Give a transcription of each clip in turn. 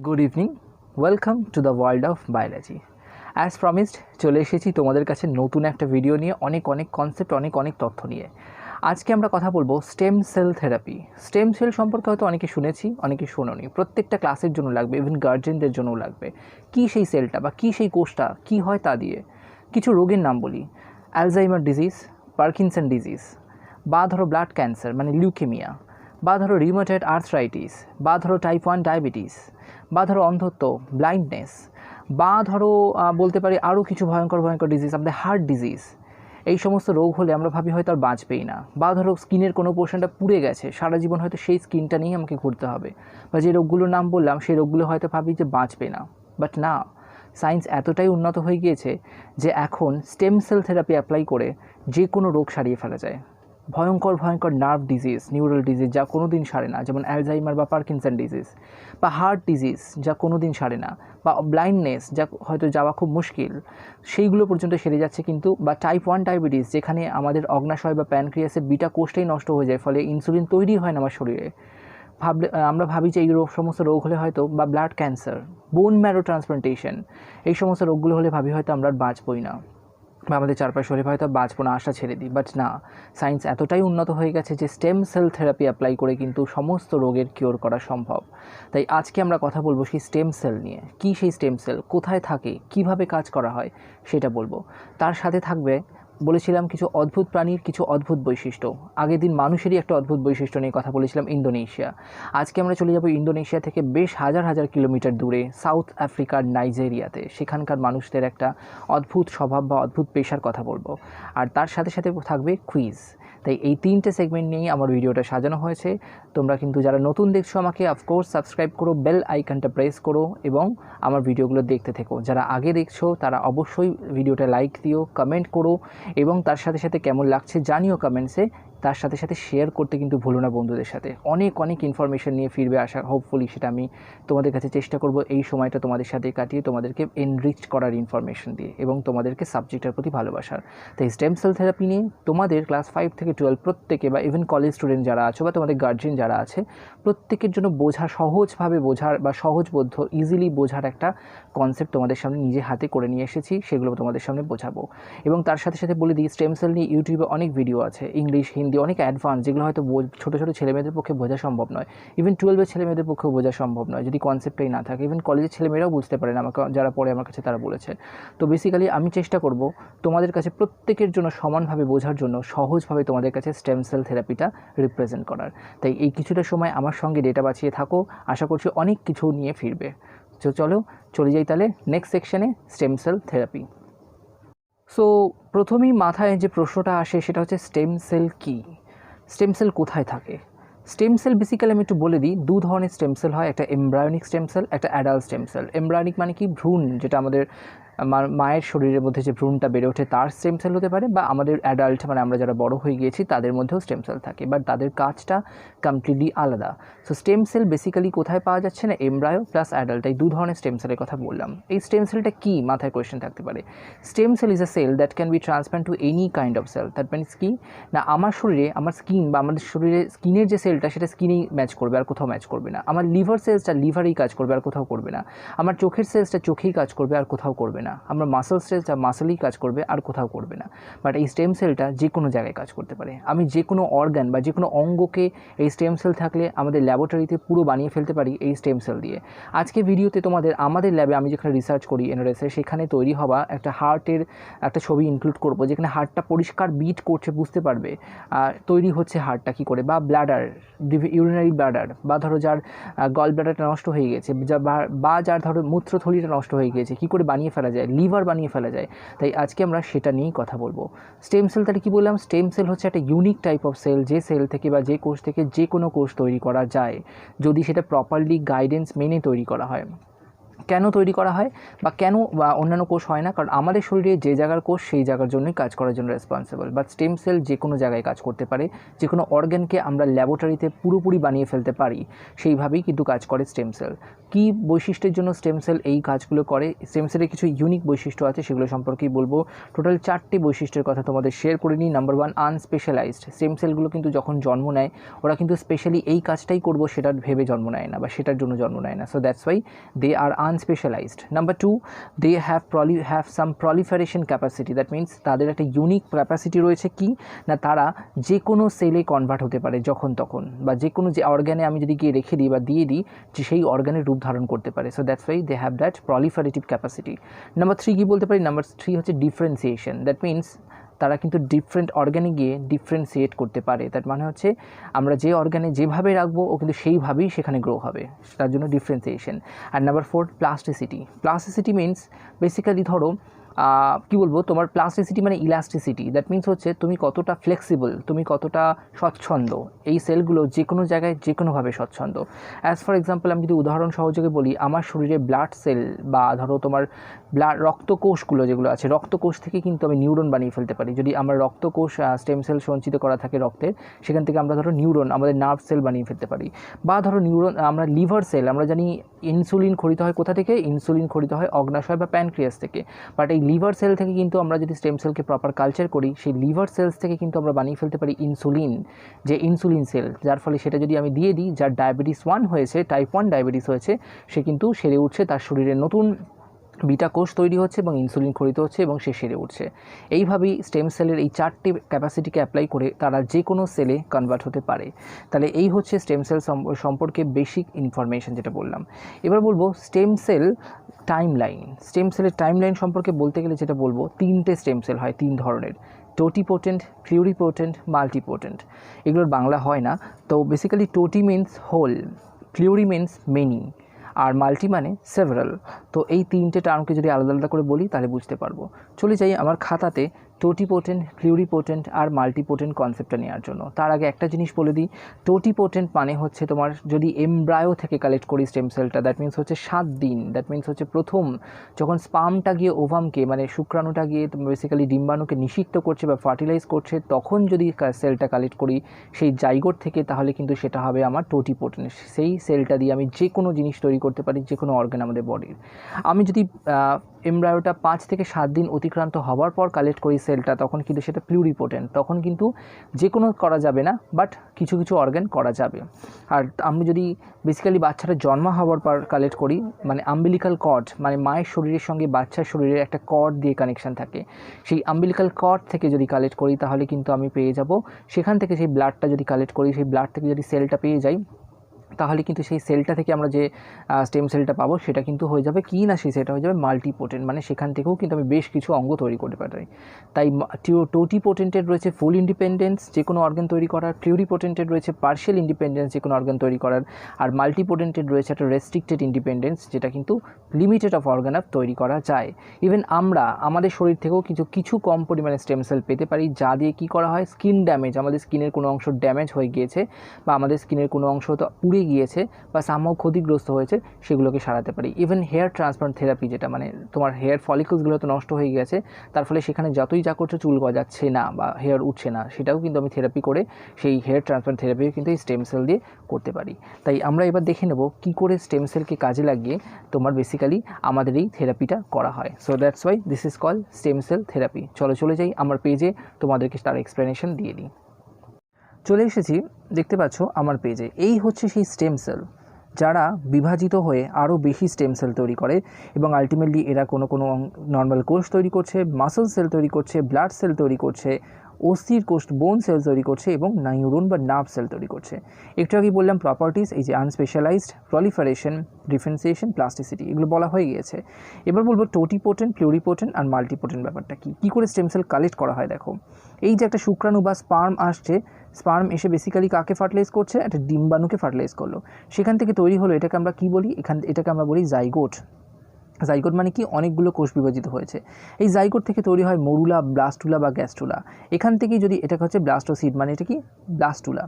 Good evening, welcome to the world of biology. As promised চলে এসেছি তোমাদের কাছে নতুন একটা ভিডিও নিয়ে, অনেক কনসেপ্ট, অনেক তথ্য নিয়ে। আজকে আমরা কথা বলবো stem cell therapy. Stem cell সম্পর্কে হয়তো অনেকে শুনেছি, অনেকে শোনোনি। প্রত্যেকটা ক্লাসের জন্য লাগবে, ইভেন গার্জেনদের জন্যও লাগবে। কী সেই সেলটা বা কী সেই কোষটা, কী হয় তা দিয়ে। কিছু রোগের নাম বলি: অ্যালজাইমার ডিজিজ, পার্কিনসন ডিজিজ, বা ধরো ব্লাড ক্যান্সার মানে লিউকেমিয়া, বা ধরো রিউমেটয়েড আর্থরাইটিস, বা ধরো টাইপ 1 ডায়াবেটিস, বা ধরো অন্ধত্ব, ব্লাইন্ডনেস, বা ধরো বলতে পারি আরও কিছু ভয়ঙ্কর ডিজিজ, আমাদের হার্ট ডিজিজ। এই সমস্ত রোগ হলে আমরা ভাবি হয়তো আর বাঁচবেই না। বা ধরো স্কিনের কোনো পোর্শনটা পুড়ে গেছে, সারা জীবন হয়তো সেই স্কিনটা নিয়েই আমাকে ঘুরতে হবে। বা যে রোগগুলোর নাম বললাম সেই রোগগুলো হয়তো ভাবি যে বাঁচবে না, বাট না, সায়েন্স এতটাই উন্নত হয়ে গিয়েছে যে এখন স্টেম সেল থেরাপি অ্যাপ্লাই করে যে কোনো রোগ সারিয়ে ফেলা যায়। ভয়ঙ্কর নার্ভ ডিজিজ, নিউরাল ডিজিজ যা কোনো দিন সারে না, যেমন অ্যালজাইমার বা পার্কিনসন ডিজিজ, বা হার্ট ডিজিজ যা কোনো দিন সারে না, বা ব্লাইন্ডনেস যা হয়তো যাওয়া খুব মুশকিল, সেইগুলো পর্যন্ত সেরে যাচ্ছে কিন্তু। বা টাইপ 1 ডায়াবেটিস, যেখানে আমাদের অগ্নাশয় বা প্যানক্রিয়াসের বিটা কোষটাই নষ্ট হয়ে যায়, ফলে ইনসুলিন তৈরি হয় না আমার শরীরে। আমরা ভাবি যে এই সমস্ত রোগ হলে হয়তো, বা blood cancer, bone marrow transplantation, এই সমস্ত রোগগুলো হলে ভাবি হয়তো আমরা বাঁচবই না, বা আমাদের চারপাশে হলে হয়তো বাঁচবো না, আশা ছেড়ে দিই। বাট না, সায়েন্স এতটাই উন্নত হয়ে গেছে যে স্টেম সেল থেরাপি অ্যাপ্লাই করে কিন্তু সমস্ত রোগের কিওর করা সম্ভব। তাই আজকে আমরা কথা বলবো সেই স্টেম সেল নিয়ে। কী সেই স্টেম সেল, কোথায় থাকে, কিভাবে কাজ করা হয় সেটা বলবো। তার সাথে থাকবে, বলেছিলাম, কিছু অদ্ভুত প্রাণীর কিছু অদ্ভুত বৈশিষ্ট্য। আগের দিন মানুষেরই একটা অদ্ভুত বৈশিষ্ট্য নিয়ে কথা বলেছিলাম, ইন্দোনেশিয়া। আজকে আমরা চলে যাব ইন্দোনেশিয়া থেকে বেশ হাজার কিলোমিটার দূরে, সাউথ আফ্রিকার নাইজেরিয়াতে। সেখানকার মানুষদের একটা অদ্ভুত স্বভাব বা অদ্ভুত পেশার কথা বলবো। আর তার সাথে সাথে থাকবে কুইজ। তাই এই তিনটে সেগমেন্ট নিয়েই আমার ভিডিওটা সাজানো হয়েছে। তোমরা কিন্তু যারা নতুন দেখছো আমাকে অফকোর্স সাবস্ক্রাইব করো, বেল আইকনটা প্রেস করো এবং আমার ভিডিওগুলো দেখতে থেকো। যারা আগে দেখছো তারা অবশ্যই ভিডিওটা লাইক দিও, কমেন্ট করো এবং তার সাথে সাথে কেমন লাগছে জানিও কমেন্টসে। তার সাথে সাথে শেয়ার করতে কিন্তু ভুলো না বন্ধুদের সাথে। অনেক ইনফরমেশন নিয়ে ফিরবে আশা, হোপফুলি সেটা আমি তোমাদের কাছে চেষ্টা করব এই সময়টা তোমাদের সাথে কাটিয়ে তোমাদেরকে এনরিচ করার ইনফরমেশন দিয়ে এবং তোমাদেরকে সাবজেক্টের প্রতি ভালোবাসার। তাই স্টেম সেল থেরাপি নিয়ে তোমাদের ক্লাস 5 থেকে 12 প্রত্যেকে, বা ইভেন কলেজ স্টুডেন্ট যারা আছো বা তোমাদের গার্জিয়ান যারা আছে, প্রত্যেকের জন্য সহজভাবে বোঝার বা সহজবোধ্য, ইজিলি বোঝার একটা কনসেপ্ট তোমাদের সামনে নিজে হাতে করে নিয়ে এসেছি, সেগুলো তোমাদের সামনে বোঝাবো। এবং তার সাথে সাথে বলে দিই, স্টেম সেল নিয়ে ইউটিউবে অনেক ভিডিও আছে, ইংলিশ, হিন্দি, অনেক অ্যাডভান্স, যেগুলো হয়তো ছোটো ছেলেমেয়েদের পক্ষে বোঝা সম্ভব নয়। ইভেন 12-এর ছেলেমেয়েদের পক্ষেও বোঝা সম্ভব নয় যদি কনসেপ্টটাই না থাকে। ইভেন কলেজের ছেলেমেয়েরাও বুঝতে পারে না, আমাকে যারা পড়ে আমার কাছে তারা বলেছে। তো বেসিক্যালি আমি চেষ্টা করব তোমাদের কাছে প্রত্যেকের জন্য সমানভাবে বোঝার জন্য, সহজভাবে তোমাদের কাছে স্টেম সেল থেরাপিটা রিপ্রেজেন্ট করার। তাই এই কিছুটা সময় আমার সঙ্গে ডেটা বাঁচিয়ে থাকো, আশা করছি অনেক কিছু নিয়ে ফিরবে। তো চলো চলে যাই তাহলে নেক্সট সেকশনে, স্টেম সেল থেরাপি। সো প্রথমেই মাথায় যে প্রশ্নটা আসে সেটা হচ্ছে স্টেম সেল কী, স্টেম সেল কোথায় থাকে। স্টেম সেল বেসিক্যালি আমি একটু বলে দিই, দু ধরনের স্টেম সেল হয়, একটা এমব্রায়োনিক স্টেম সেল, একটা অ্যাডাল্ট স্টেম সেল। এমব্রায়োনিক মানে কি, ভ্রূণ, যেটা আমাদের মায়ের শরীরের মধ্যে যে ভ্রূণটা বেড়ে ওঠে তার স্টেম সেল হতে পারে, বা আমাদের অ্যাডাল্ট মানে আমরা যারা বড় হয়ে গিয়েছি তাদের মধ্যেও স্টেম সেল থাকে, বাট তাদের কাজটা কমপ্লিটলি আলাদা। সো স্টেম সেল বেসিক্যালি কোথায় পাওয়া যাচ্ছে না, এমব্রায়ো প্লাস অ্যাডাল্ট, এই দু ধরনের স্টেম সেলের কথা বললাম। এই স্টেম সেলটা কি, মাথায় কোয়েশ্চেন থাকতে পারে। Stem cell is a cell that can be transplant to any kind of cell. That means কি না, আমার শরীরে, আমার স্কিন বা আমাদের শরীরে স্কিনের যে সেলটা সেটা স্কিনেই ম্যাচ করবে, আর কোথাও ম্যাচ করবে না। আমার লিভার সেলসটা লিভারেই কাজ করবে, আর কোথাও করবে না। আমার চোখের সেলসটা চোখেই কাজ করবে, আর কোথাও করবে না। আমার মাসল সেলসটা মাসেলেই কাজ করবে, আর কোথাও করবে না। বাট এই স্টেম সেলটা যে কোনো জায়গায় কাজ করতে পারে। আমি যে কোনো অর্গান বা যে কোনো অঙ্গকে এই স্টেম সেল থাকলে আমাদের ল্যাবরেটরিতে পুরো বানিয়ে ফেলতে পারি এই স্টেম সেল দিয়ে। আজকে ভিডিওতে আমাদের ল্যাবে আমি যেখানে রিসার্চ করি এনআরএসে, সেখানে তৈরি হওয়া একটা হার্টের একটা ছবি ইনক্লুড করবো, যেখানে হার্টটা পরিষ্কার বিট করছে, বুঝতে পারবে তৈরি হচ্ছে হার্টটা কী করে। বা ব্লাডার, ইউরিনারি ব্লাডার, বা ধরো যার গল ব্লাডারটা নষ্ট হয়ে গেছে, বা যার ধরো মূত্রথলিটা নষ্ট হয়ে গিয়েছে, কী করে বানিয়ে ফেলা যায়, লিভার বানিয়ে ফেলা যায়। তাই আজকে আমরা সেটা নিয়েই কথা বলবো। স্টেম সেল তাহলে কী বললাম, স্টেম সেল হচ্ছে একটা ইউনিক টাইপ অফ সেল, যে সেল থেকে বা যে কোষ থেকে যে কোনো কোষ তৈরি করা যায়, যদি সেটা প্রপারলি গাইডেন্স মেনে তৈরি করা হয়। কেন তৈরি করা হয় বা কেন বা অন্যান্য কোষ হয় না, কারণ আমাদের শরীরে যে জায়গার কোষ সেই জায়গার জন্যই কাজ করার জন্য রেসপন্সিবল। বাট স্টেম সেল যে কোনো জায়গায় কাজ করতে পারে, যে কোনো অর্গ্যানকে আমরা ল্যাবরেটরিতে পুরোপুরি বানিয়ে ফেলতে পারি, সেইভাবেই কিন্তু কাজ করে স্টেম সেল। কী বৈশিষ্ট্যের জন্য স্টেম সেল এই কাজগুলো করে, স্টেম সেলের কিছু ইউনিক বৈশিষ্ট্য আছে, সেগুলো সম্পর্কেই বলবো। টোটাল 4টি বৈশিষ্ট্যের কথা তোমাদের শেয়ার করে নিই। নাম্বার 1, আনস্পেশালাইজড। স্টেম সেলগুলো কিন্তু যখন জন্ম নেয়, ওরা কিন্তু স্পেশালি এই কাজটাই করবো সেটা ভেবে জন্ম নেয় না বা সেটার জন্য জন্ম নেয় না। So that's Y they are unspecialized. Number 2, they have some proliferation capacity. That means তাদের একটা ইউনিক ক্যাপাসিটি রয়েছে কি না, তারা যে কোনো সেলে কনভার্ট হতে পারে যখন তখন, বা যে কোনো যে অর্গ্যানে আমি যদি গিয়ে রেখে দিই বা দিয়ে দিই, যে সেই অর্গ্যানের রূপ ধারণ করতে পারে। So that's why they have that proliferative capacity. Number 3 কী বলতে পারি? নাম্বার 3 হচ্ছে ডিফারেন্সিয়েশন। দ্যাট মিন্স তারা কিন্তু ডিফারেন্ট অর্গ্যানে গিয়ে ডিফারেন্সিয়েট করতে পারে। তার মানে হচ্ছে আমরা যে অর্গ্যানে যেভাবে রাখবো ও কিন্তু সেইভাবেই সেখানে গ্রো হবে, তার জন্য ডিফারেন্সিয়েশন। আর number 4, plasticity. Plasticity means basically ধরো কী বলবো, তোমার প্লাস্টিসিটি মানে ইলাস্টিসিটি। দ্যাট মিন্স হচ্ছে তুমি কতটা ফ্লেক্সিবল, তুমি কতটা স্বচ্ছন্দ, এই সেলগুলো যে কোনো জায়গায় যে কোনোভাবে স্বচ্ছন্দ। অ্যাজ ফর এক্সাম্পল আমি যদি উদাহরণ সহযোগে বলি, আমার শরীরে ব্লাড সেল বা ধরো তোমার রক্তকোষগুলো যেগুলো আছে, রক্তকোষ থেকে কিন্তু আমি নিউরন বানিয়ে ফেলতে পারি। যদি আমার রক্তকোষ স্টেম সেল সঞ্চিত করা থাকে রক্তের, সেখান থেকে আমরা ধরো নিউরন, আমাদের নার্ভ সেল বানিয়ে ফেলতে পারি। বা ধরো নিউরন, আমরা লিভার সেল, আমরা জানি ইনসুলিন খরিত হয় কোথা থেকে? ইনসুলিন খরিত হয় অগ্নাশয় বা প্যানক্রিয়াস থেকে। বাট এই লিভার সেল থেকে কিন্তু আমরা যদি স্টেম সেলকে প্রপার কালচার করি, সেই লিভার সেলস থেকে কিন্তু আমরা বানিয়ে ফেলতে পারি ইনসুলিন, যে ইনসুলিন সেল, যার ফলে সেটা যদি আমি দিয়ে দিই, যার ডায়াবেটিস 1 হয়েছে, টাইপ 1 ডায়াবেটিস হয়েছে, সে কিন্তু সেরে উঠছে, তার শরীরে নতুন বিটা কোষ তৈরি হচ্ছে এবং ইনসুলিন খরিত হচ্ছে এবং সে সেরে উঠছে। এইভাবেই স্টেম সেলের এই 4টি ক্যাপাসিটিকে অ্যাপ্লাই করে তারা যে কোনো সেলে কনভার্ট হতে পারে। তাহলে এই হচ্ছে স্টেম সেল সম্পর্কে বেসিক ইনফরমেশন যেটা বললাম। এবার বলবো স্টেম সেল টাইমলাইন। স্টেম সেলের টাইমলাইন সম্পর্কে বলতে গেলে যেটা বলবো, 3টে স্টেম সেল হয়, 3 ধরনের: টোটিপোটেন্ট, প্লিউরিপোটেন্ট, মাল্টিপোটেন্ট। এগুলোর বাংলা হয় না। তো basically toti means whole, pluri means many, আর মাল্টি মানে সেভারাল। তো এই 3টে টার্মকে যদি আলাদা আলাদা করে বলি তাহলে বুঝতে পারবো। চলে যাই আমার খাতাতে টোটিপোটেন্ট, প্লিউরিপোটেন্ট আর মাল্টিপোটেন্ট কনসেপ্টটা নেওয়ার জন্য। তার আগে একটা জিনিস বলে দিই, টোটিপোটেন্ট মানে হচ্ছে তোমার যদি এমব্রায়ো থেকে কালেক্ট করি স্টেম সেলটা, দ্যাট মিন্স হচ্ছে 7 দিন। দ্যাট মিন্স হচ্ছে প্রথম যখন স্পার্মটা গিয়ে ওভামকে, মানে শুক্রাণুটা গিয়ে বেসিক্যালি ডিম্বাণুকে নিষিক্ত করছে বা ফার্টিলাইজ করছে, তখন যদি সেলটা কালেক্ট করি সেই জাইগোট থেকে, তাহলে কিন্তু সেটা হবে আমার টোটিপোটেন্ট। সেই সেলটা দিয়ে আমি যে কোনো জিনিস তৈরি করতে পারি, যে কোনো অর্গান আমাদের বডির। আমি যদি এমব্রায়োটা 5 থেকে 7 দিন অতিক্রান্ত হওয়ার পর কালেক্ট করি সেলটা, তখন কিন্তু সেটা প্লিউরিপোটেন্ট। তখন কিন্তু যে কোনো করা যাবে না, বাট কিছু কিছু অর্গান করা যাবে। আর আমি যদি বেসিক্যালি বাচ্চাটা জন্ম হওয়ার পর কালেক্ট করি, মানে আম্বিলিক্যাল কর্ড, মানে মায়ের শরীরের সঙ্গে বাচ্চার শরীরে একটা কর্ড দিয়ে কানেকশান থাকে, সেই আম্বিলিক্যাল কর্ড থেকে যদি কালেক্ট করি, তাহলে কিন্তু আমি পেয়ে যাব সেখান থেকে, সেই ব্লাডটা যদি কালেক্ট করি, সেই ব্লাড থেকে যদি সেলটা পেয়ে যাই, তাহলে কিন্তু সেই সেলটা থেকে আমরা যে স্টেম সেলটা পাবো সেটা কিন্তু হয়ে যাবে কি না, সেটা হয়ে যাবে মাল্টিপোটেন্ট। মানে সেখান থেকেও কিন্তু আমি বেশ কিছু অঙ্গ তৈরি করতে পারি। তাই টোটিপোটেন্টের রয়েছে ফুল ইন্ডিপেন্ডেন্স যে কোনো অর্গান তৈরি করার, প্লিউরিপোটেন্টের রয়েছে পার্শিয়াল ইন্ডিপেন্ডেন্স যে কোনো অর্গান তৈরি করার, আর মাল্টিপোটেন্টের রয়েছে একটা রেস্ট্রিক্টেড ইন্ডিপেন্ডেন্স, যেটা কিন্তু লিমিটেড অফ অর্গান তৈরি করা যায়। ইভেন আমরা আমাদের শরীর থেকেও কিছু কম পরিমাণে স্টেম সেল পেতে পারি, যা দিয়ে কী করা হয়, স্কিন ড্যামেজ, আমাদের স্কিনের কোনো অংশ ড্যামেজ হয়ে গিয়েছে বা আমাদের স্কিনের কোনো অংশ তো পুড়ে গিয়েছে বা সামহাও ক্ষতিগ্রস্ত হয়েছে, সেগুলোকে সারাতে পারি। ইভেন হেয়ার ট্রান্সপ্লান্ট থেরাপি, যেটা মানে তোমার হেয়ার ফলিকলসগুলো তো নষ্ট হয়ে গেছে, তার ফলে সেখানে যতই যা করছো চুল গজাচ্ছে না বা হেয়ার উঠছে না, সেটাও কিন্তু আমি থেরাপি করে সেই হেয়ার ট্রান্সপ্লান্ট থেরাপিও কিন্তু এই স্টেম সেল দিয়ে করতে পারি। তাই আমরা এবার দেখে নেব কী করে স্টেম সেলকে কাজে লাগিয়ে তোমার বেসিক্যালি আমাদের এই থেরাপিটা করা হয়। So that's why this is called stem cell therapy. চলে যাই আমার পেজে, তোমাদেরকে তার এক্সপ্লেনেশন দিয়ে দিই। চলে এসেছি, দেখতে পাচ্ছ আমার পেজে। এই হচ্ছে সেই স্টেম সেল যারা বিভাজিত হয়ে আরও বেশি স্টেম সেল তৈরি করে এবং আলটিমেটলি এরা কোনো নর্মাল কোষ তৈরি করছে, মাসল সেল তৈরি করছে, ব্লাড সেল তৈরি করছে, অস্থির কোষ বোন সেল তৈরি করছে এবং নিউরন বা নার্ভ সেল তৈরি করছে। একটু আগে বললাম প্রপার্টিস, এই যে আনস্পেশালাইজড, প্রলিফারেশন, ডিফারেন্সিয়েশন, প্লাস্টিসিটি, এগুলো বলা হয়ে গিয়েছে। এবার বলবো টোটিপোটেন্ট, প্লিউরিপোটেন্ট আর মাল্টিপোটেন্ট ব্যাপারটা কী করে স্টেম সেল কালেক্ট করা হয়। দেখো, এই যে একটা শুক্রাণু বা স্পার্ম আসছে, স্পার্ম এসে বেসিক্যালি কাকে ফার্টিলাইজ করছে, একটা ডিম্বাণুকে ফার্টিলাইজ করলো, সেখান থেকে তৈরি হলো, এটাকে আমরা কী বলি, এটাকে আমরা বলি জাইগোট। জাইগোট মানে কি, অনেকগুলো কোষ বিভাজিত হয়েছে। এই জাইগোট থেকে তৈরি হয় মরুলা, ব্লাস্টুলা বা গ্যাস্টুলা। এখান থেকে যদি, এটাকে হচ্ছে ব্লাস্টোসিড, মানে এটা কি ব্লাস্টুলা।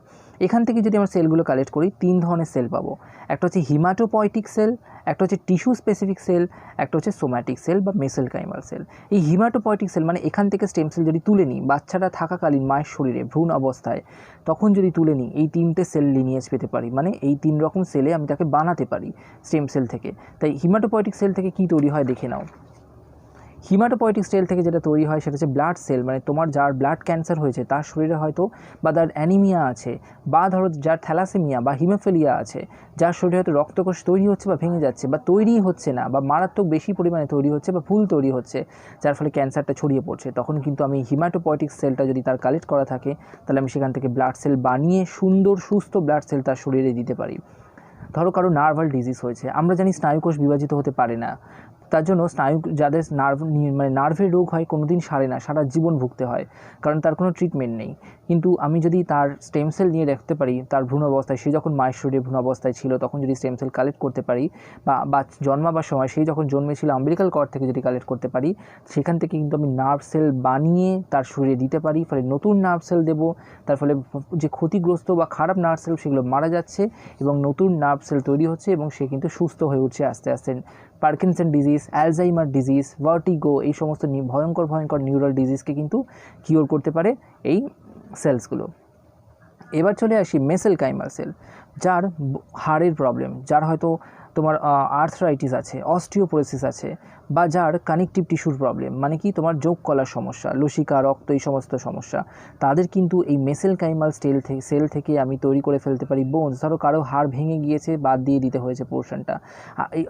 এখান থেকে যদি আমরা সেলগুলো কালেক্ট করি, 3 ধরনের সেল পাবো। একটা হচ্ছে হিমাটোপয়েটিক সেল, একটা হচ্ছে টিস্যু স্পেসিফিক সেল, একটা হচ্ছে সোম্যাটিক সেল বা মেসেলকাইমাল সেল। এই হিমাটোপয়েটিক সেল মানে এখান থেকে স্টেম সেল যদি তুলে নিই বাচ্চাটা থাকাকালীন মায়ের শরীরে ভ্রূণ অবস্থায়, তখন যদি তুলে নিই এই 3টে সেল লিনিয়েজ পেতে পারি, মানে এই 3 রকম সেলে আমি তাকে বানাতে পারি স্টেম সেল থেকে। তাই হিমাটোপয়েটিক সেল থেকে কী তৈরি হয় দেখে নাও। হিমাটোপয়েটিক সেল থেকে যেটা তৈরি হয় সেটা হচ্ছে ব্লাড সেল, মানে তোমার যার ব্লাড ক্যান্সার হয়েছে তার শরীরে হয়তো বা তার অ্যানিমিয়া আছে, বা ধরো যার থ্যালাসেমিয়া বা হিমোফিলিয়া আছে, যার শরীরে হয়তো রক্তকোষ তৈরি হচ্ছে বা ভেঙে যাচ্ছে বা তৈরিই হচ্ছে না বা মারাত্মক বেশি পরিমাণে তৈরি হচ্ছে বা ভুল তৈরি হচ্ছে, যার ফলে ক্যান্সারটা ছড়িয়ে পড়ছে, তখন কিন্তু আমি হিমাটোপয়েটিক সেলটা যদি তার কালেক্ট করা থাকে তাহলে আমি সেখান থেকে ব্লাড সেল বানিয়ে সুন্দর সুস্থ ব্লাড সেল তার শরীরে দিতে পারি। ধরো কারো নার্ভাল ডিজিজ হয়েছে, আমরা জানি স্নায়ুকোষ বিভাজিত হতে পারে না, তার জন্য যাদের নার্ভের রোগ হয় কোনো দিন সারে না, সারা জীবন ভুগতে হয়, কারণ তার কোনো ট্রিটমেন্ট নেই। কিন্তু আমি যদি তার স্টেম সেল নিয়ে রাখতে পারি তার ভ্রূণ অবস্থায়, সে যখন মায়ের শরীরে ভ্রূণ অবস্থায় ছিল তখন যদি স্টেম সেল কালেক্ট করতে পারি, বা জন্মাবার সময় সেই যখন জন্মেছিল আম্বিলিকাল কর্ড থেকে যদি কালেক্ট করতে পারি, সেখান থেকে কিন্তু আমি নার্ভ সেল বানিয়ে তার শরীরে দিতে পারি। ফলে নতুন নার্ভ সেল দেবো, তার ফলে যে ক্ষতিগ্রস্ত বা খারাপ নার্ভ সেল সেগুলো মারা যাচ্ছে এবং নতুন নার্ভ সেল তৈরি হচ্ছে এবং সে কিন্তু সুস্থ হয়ে উঠছে আস্তে আস্তে। Parkinson disease, Alzheimer disease, vertigo, এই সমস্ত ভয়ঙ্কর ভয়ঙ্কর নিউরাল ডিজিজকে কিন্তু কিওর করতে পারে এই সেলসগুলো। এবার চলে আসি মেসেলকাইমাল সেল, যার হাড়ের প্রবলেম, যার হয়তো তোমার আর্থরাইটিস আছে, অস্টিওপোরোসিস আছে, বা যার কানেকটিভ টিস্যুর প্রবলেম, মানে কি তোমার যোগ কলার সমস্যা, লসিকা, রক্ত, এই সমস্ত সমস্যা, তাদের কিন্তু এই মেসেলকাইমাল সেল থেকে আমি তৈরি করে ফেলতে পারি বোনস। ধরো কারো হাড় ভেঙে গিয়েছে, বাদ দিয়ে দিতে হয়েছে পোর্শনটা,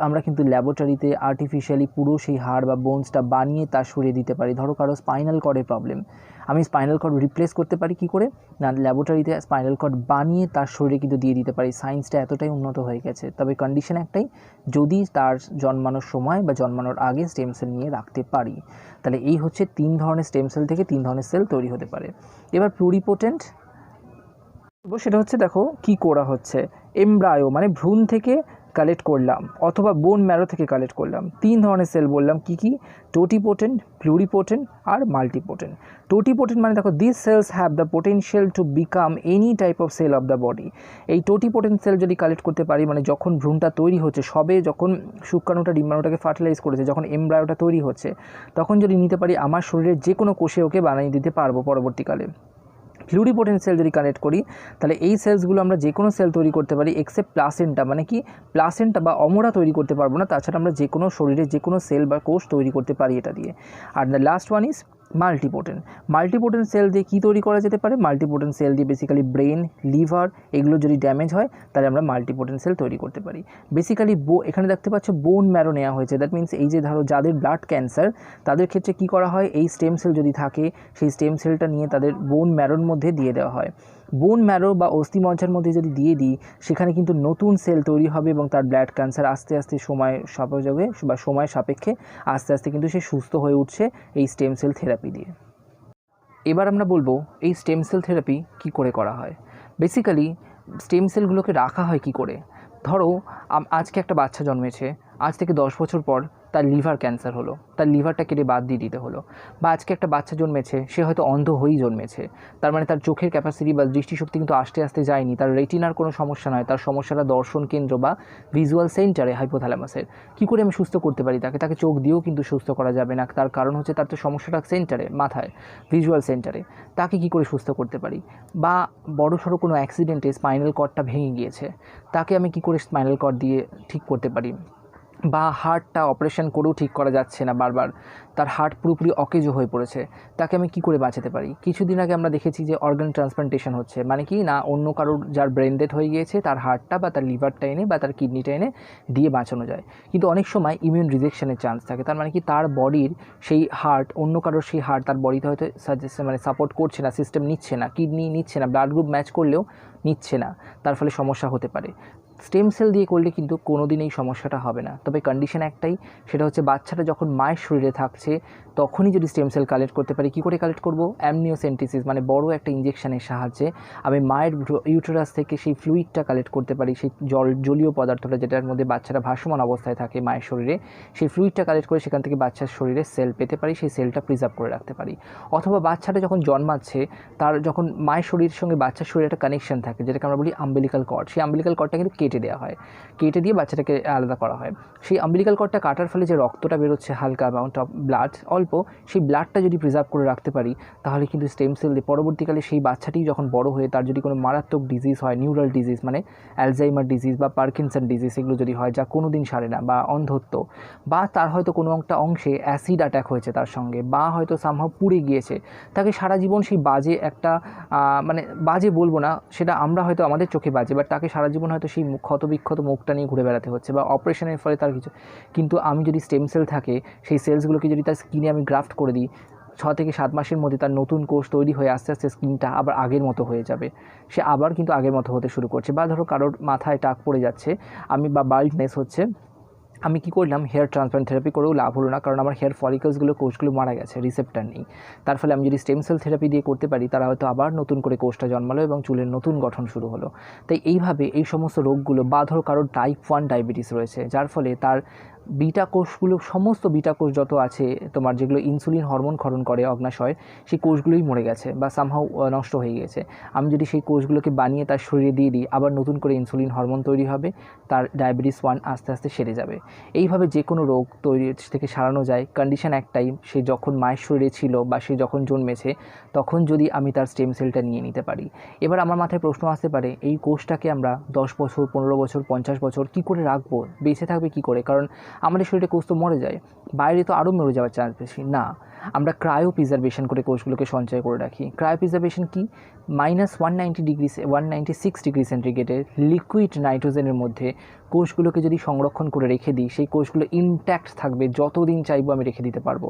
আমরা কিন্তু ল্যাবরেটরিতে আর্টিফিশিয়ালি পুরো সেই হাড় বা বোনসটা বানিয়ে তার সরিয়ে দিতে পারি। ধরো কারো স্পাইনাল কর্ডের প্রবলেম, আমি স্পাইনাল কর্ড রিপ্লেস করতে পারি কী করে না, ল্যাবরেটরিতে স্পাইনাল কর্ড বানিয়ে তার শরীরে কিন্তু দিয়ে দিতে পারি। সায়েন্সটা এতটাই উন্নত হয়ে গেছে, তবে কন্ডিশন একটাই, যদি তার জন্মানোর সময় বা জন্মানোর আগে স্টেম সেল নিয়ে রাখতে পারি। তাহলে এই হচ্ছে 3 ধরনের স্টেম সেল থেকে 3 ধরনের সেল তৈরি হতে পারে। এবার প্লুরিপোটেন্ট, সেটা হচ্ছে দেখো কি করা হচ্ছে, এমব্রায়ো মানে ভ্রূণ থেকে কালেক্ট করলাম অথবা বোন ম্যারো থেকে কালেক্ট করলাম। 3 ধরনের সেল বললাম কি কি, টোটিপোটেন্ট, প্লুরিপোটেন্ট আর মাল্টিপোটেন্ট। টোটিপোটেন্ট মানে দেখো this cells have the potential to become any type of cell of the body. এই টোটিপোটেন্ট সেল যদি কালেক্ট করতে পারি, মানে যখন ভ্রূণটা তৈরি হচ্ছে, সবে যখন শুক্রাণুটা ডিম্বাণুটাকে ফার্টিলাইজ করেছে, যখন এমব্রায়োটা তৈরি হচ্ছে, তখন যদি নিতে পারি আমার শরীরের যে কোনো কোষে ওকে বানিয়ে দিতে পারবো পরবর্তীকালে। প্লুরিপোটেন্ট সেল যদি কানেক্ট করি তাহলে এই সেলসগুলো আমরা যে কোনো সেল তৈরি করতে পারি এক্সেপ্ট প্লাসেন্টা, মানে কি প্লাসেন্টা বা অমরা তৈরি করতে পারবো না, তাছাড়া আমরা যে কোনো শরীরে যে কোনো সেল বা কোষ তৈরি করতে পারি এটা দিয়ে। আর the last one is multipotent. Multipotent cell দিয়ে কী তৈরি করা যেতে পারে, মাল্টিপোটেন্ট সেল দিয়ে বেসিক্যালি ব্রেন, লিভার এগুলো যদি ড্যামেজ হয় তাহলে আমরা মাল্টিপোটেন্ট সেল তৈরি করতে পারি। বেসিক্যালি এখানে দেখতে পাচ্ছ বোন ম্যারো নেওয়া হয়েছে, দ্যাট মিনস এই যে ধরো যাদের ব্লাড ক্যান্সার তাদের ক্ষেত্রে কী করা হয়, এই স্টেম সেল যদি থাকে সেই স্টেম সেলটা নিয়ে তাদের বোন ম্যারোর মধ্যে দিয়ে দেওয়া হয়। বোন ম্যারো বা অস্থিমজ্জার মধ্যে যদি দিয়ে দিই সেখানে কিন্তু নতুন সেল তৈরি হবে এবং তার ব্লাড ক্যান্সার আস্তে আস্তে সময় সাপেক্ষে বা সময় সাপেক্ষে আস্তে আস্তে কিন্তু সে সুস্থ হয়ে উঠছে এই স্টেম সেল থেরাপি দিয়ে। এবার আমরা বলবো এই স্টেম সেল থেরাপি কী করে করা হয়। বেসিক্যালি স্টেম সেলগুলোকে রাখা হয় কী করে, ধরো আজকে একটা বাচ্চা জন্মেছে, আজ থেকে 10 বছর পর তার লিভার ক্যান্সার হলো, তার লিভারটা কেটে বাদ দিয়ে দিতে হলো। বা আজকে একটা বাচ্চা জন্মেছে, সে হয়তো অন্ধ হয়েই জন্মেছে, তার মানে তার চোখের ক্যাপাসিটি বা দৃষ্টিশক্তি কিন্তু আস্তে আস্তে যায়নি, তার রেটিনার কোনো সমস্যা নয়, তার সমস্যাটা দর্শন কেন্দ্র বা ভিজুয়াল সেন্টারে হাইপোথ্যালামাসের। কী করে আমি সুস্থ করতে পারি তাকে চোখ দিয়েও কিন্তু সুস্থ করা যাবে না, তার কারণ হচ্ছে তার তো সমস্যাটা সেন্টারে, মাথায়, ভিজুয়াল সেন্টারে। তাকে কী করে সুস্থ করতে পারি, বা বড়সড় কোনো অ্যাক্সিডেন্টে স্পাইনাল কর্ডটা ভেঙে গিয়েছে, তাকে আমি কী করে স্পাইনাল কর্ড দিয়ে ঠিক করতে পারি, বা হার্টটা অপারেশন করেও ঠিক করা যাচ্ছে না, বারবার তার হার্ট পুরোপুরি অকেজো হয়ে পড়েছে, তাকে আমি কি করে বাঁচাতে পারি। কিছুদিন আগে আমরা দেখেছি যে অর্গান ট্রান্সপ্লান্টেশন হচ্ছে, মানে কি না অন্য কারোর যার ব্রেন ডেড হয়ে গিয়েছে তার হার্টটা বা তার লিভারটা এনে বা তার কিডনিটা এনে দিয়ে বাঁচানো যায়। কিন্তু অনেক সময় ইমিউন রিজেকশনের চান্স থাকে, তার মানে কি তার বডির সেই হার্ট, অন্য কারোর সেই হার্ট তার বডিতে হয়তো সাপোর্ট করছে না, সিস্টেম নিচ্ছে না, কিডনি নিচ্ছে না, ব্লাড গ্রুপ ম্যাচ করলেও নিচ্ছে না, তার ফলে সমস্যা হতে পারে। স্টেম সেল দিয়ে করলে কিন্তু কোনো দিন এই সমস্যাটা হবে না, তবে কন্ডিশন একটাই, সেটা হচ্ছে বাচ্চাটা যখন মায়ের শরীরে থাকছে তখনই যদি স্টেম সেল কালেক্ট করতে পারি। কী করে কালেক্ট করব, অ্যামনিওসেন্টিসিস মানে বড় একটা ইঞ্জেকশনের সাহায্যে আমি মায়ের ইউটেরাস থেকে সেই ফ্লুইডটা কালেক্ট করতে পারি, সেই জলীয় পদার্থটা যেটার মধ্যে বাচ্চারা ভাসমান অবস্থায় থাকে মায়ের শরীরে, সেই ফ্লুইডটা কালেক্ট করে সেখান থেকে বাচ্চার শরীরে সেল পেতে পারি, সেই সেলটা প্রিজার্ভ করে রাখতে পারি। অথবা বাচ্চাটা যখন জন্মাচ্ছে তার যখন মায়ের শরীরের সঙ্গে বাচ্চার শরীরে একটা কানেকশন থাকে যেটাকে আমরা বলি আম্বিলিকাল কর্ড, সেই আম্বিলিকাল কর্ডটা কিন্তু কেটে কেটে দেওয়া হয়, কেটে দিয়ে বাচ্চাটাকে আলাদা করা হয়। সেই আম্বিলিকাল কর্ডটা কাটার ফলে যে রক্তটা বেরোচ্ছে, হালকা অ্যামাউন্ট অফ ব্লাড, অল্প, সেই ব্লাডটা যদি প্রিজার্ভ করে রাখতে পারি তাহলে কিন্তু স্টেম সেল দিয়ে পরবর্তীকালে সেই বাচ্চাটি যখন বড় হয়ে তার যদি কোনো মারাত্মক ডিজিজ হয়, নিউরাল ডিজিজ মানে অ্যালজাইমার ডিজিজ বা পার্কিনসন ডিজিজ, এগুলো যদি হয় যা কোনো দিন সারে না, বা অন্ধত্ব, বা তার হয়তো কোনো একটা অংশে অ্যাসিড অ্যাটাক হয়েছে তার সঙ্গে, বা হয়তো সামহাও পুড়ে গিয়েছে, তাকে সারা জীবন সেই বাজে একটা মানে বাজে বলবো না, সেটা আমরা হয়তো আমাদের চোখে বাজে, বাট তাকে সারা জীবন হয়তো সেই ক্ষতবিক্ষত মুখটা নিয়ে ঘুরে বেড়াতে হচ্ছে, বা অপারেশনের ফলে তার কিছু। কিন্তু আমি যদি স্টেম সেল থাকে, সেই সেলসগুলোকে যদি তার স্কিনে আমি গ্রাফট করে দিই, 6 থেকে 7 মাসের মধ্যে তার নতুন কোষ তৈরি হয়ে আস্তে আস্তে স্কিনটা আবার আগের মতো হয়ে যাবে, সে আবার কিন্তু আগের মতো হতে শুরু করছে। বা ধরো কারোর মাথায় টাক পড়ে যাচ্ছে, বা বাল্ডনেস হচ্ছে, আমি কী করলাম, হেয়ার ট্রান্সপ্লান্ট থেরাপি করেও লাভ হলো না, কারণ আমার হেয়ার ফলিকলসগুলো, কোষগুলো মারা গেছে, রিসেপ্টার নেই। তার ফলে আমি যদি স্টেম সেল থেরাপি দিয়ে করতে পারি, তারা হয়তো আবার নতুন করে কোষটা জন্মালো এবং চুলের নতুন গঠন শুরু হলো। তাই এইভাবে এই সমস্ত রোগগুলো, বা ধরো কারোর টাইপ 1 ডায়াবেটিস রয়েছে, যার ফলে তার বিটা কোষগুলো, সমস্ত বিটা কোষ যত আছে তোমার, যেগুলো ইনসুলিন হরমোন ক্ষরণ করে অগ্নাশয়, সেই কোষগুলোই মরে গেছে বা সামহাও নষ্ট হয়ে গেছে। আমি যদি সেই কোষগুলোকে বানিয়ে তার শরীরে দিয়ে দিই, আবার নতুন করে ইনসুলিন হরমোন তৈরি হবে, তার ডায়াবেটিস 1 আস্তে আস্তে সেরে যাবে। এইভাবে যে কোনো রোগ তৈরি থেকে সারানো যায়। কন্ডিশন একটাই, সে যখন মায়ের শরীরে ছিল বা সে যখন জন্মেছে, তখন যদি আমি তার স্টেম সেলটা নিয়ে নিতে পারি। এবার আমার মাথায় প্রশ্ন আসতে পারে, এই কোষটাকে আমরা 10 বছর, 15 বছর, 50 বছর কী করে রাখবো, বেঁচে থাকবে কী করে? কারণ আমাদের শরীরে কোষ তো মরে যায়, বাইরে তো আরও মরে যাওয়ার চান্স বেশি। না, আমরা ক্রায়ো প্রিজার্ভেশন করে কোষগুলোকে সঞ্চয় করে রাখি। ক্রায়ো প্রিজার্ভেশন কি? -196 ডিগ্রি সেন্টিগ্রেডের লিকুইড নাইট্রোজেনের মধ্যে কোষগুলোকে যদি সংরক্ষণ করে রেখে দিই, সেই কোষগুলো ইনট্যাক্ট থাকবে, যতদিন চাইবো আমি রেখে দিতে পারবো।